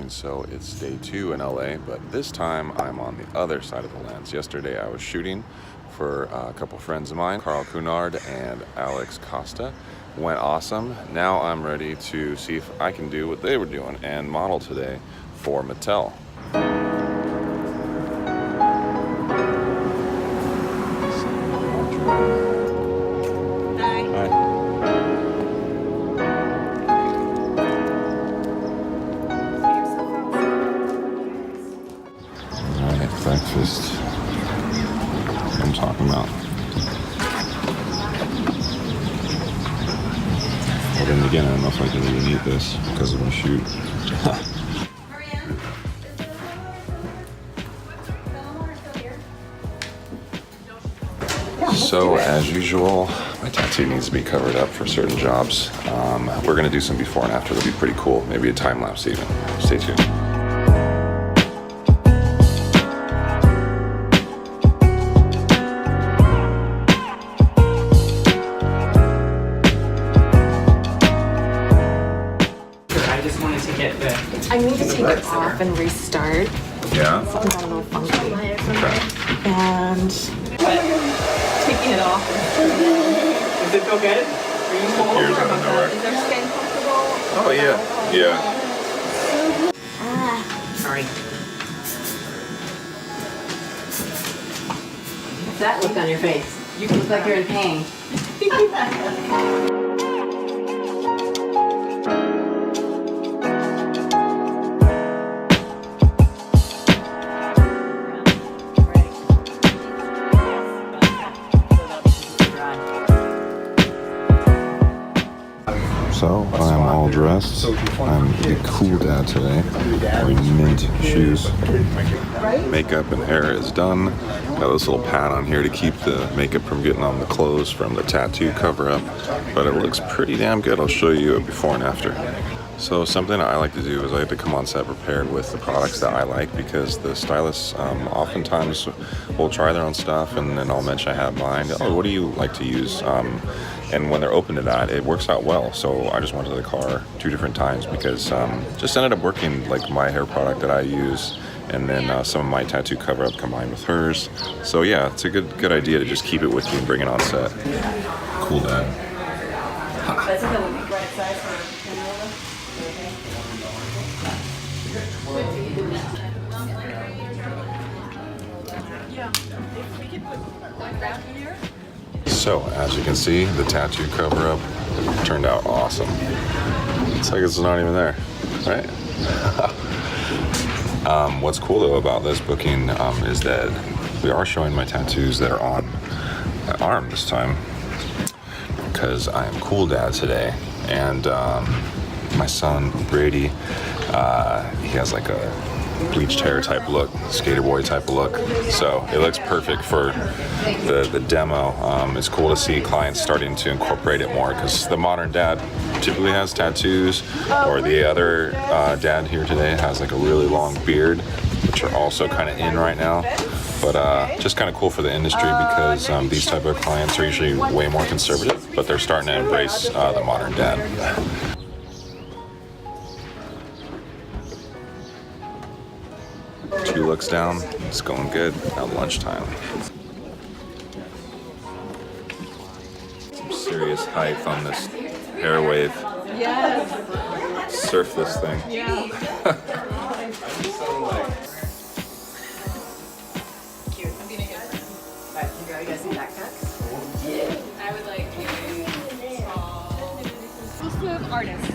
and so it's day 2 in LA, but this time I'm on the other side of the lens. Yesterday I was shooting for a couple friends of mine, Carl Cunard and Alex Costa. Went awesome. Now I'm ready to see if I can do what they were doing and model today for Mattel. Breakfast. I'm talking about. Well, then again, I don't know if I can even eat this because of my shoot. So, as usual, my tattoo needs to be covered up for certain jobs. We're going to do some before and after. That'll be pretty cool. Maybe a time lapse even. Stay tuned. I need to take it off and restart. Yeah? Something's a little funky. Okay. And taking it off. Does it feel good? Are you cold? Here's out of nowhere. Is their skin comfortable? Oh, yeah. Yeah. Sorry. What's that look on your face? You look like you're in pain. So, I'm all dressed. I'm the cool dad today, wearing mint shoes. Makeup and hair is done. Got this little pad on here to keep the makeup from getting on the clothes from the tattoo cover up. But it looks pretty damn good. I'll show you a before and after. So something I like to do is I like to come on set prepared with the products that I like, because the stylists oftentimes will try their own stuff and then I'll mention I have mine. Oh, what do you like to use? And when they're open to that, it works out well. So I just went to the car 2 different times because just ended up working, like my hair product that I use and then some of my tattoo cover up combined with hers. So yeah, it's a good idea to just keep it with you and bring it on set. Cool dad. So, as you can see, the tattoo cover-up turned out awesome. It's like it's not even there, right? What's cool, though, about this booking is that we are showing my tattoos that are on my arm this time, because I am cool dad today, and my son, Brady, he has like a bleached hair type look, skater boy type of look. So it looks perfect for the demo. It's cool to see clients starting to incorporate it more, because the modern dad typically has tattoos, or the other dad here today has like a really long beard, which are also kind of in right now. But just kind of cool for the industry, because these type of clients are usually way more conservative, but they're starting to embrace the modern dad. 2 looks down, it's going good at lunchtime. Some serious height on this hair wave. Yes. Surf this thing. Yeah. Cute. But you guys see backpacks? I would like a small exclusive artist.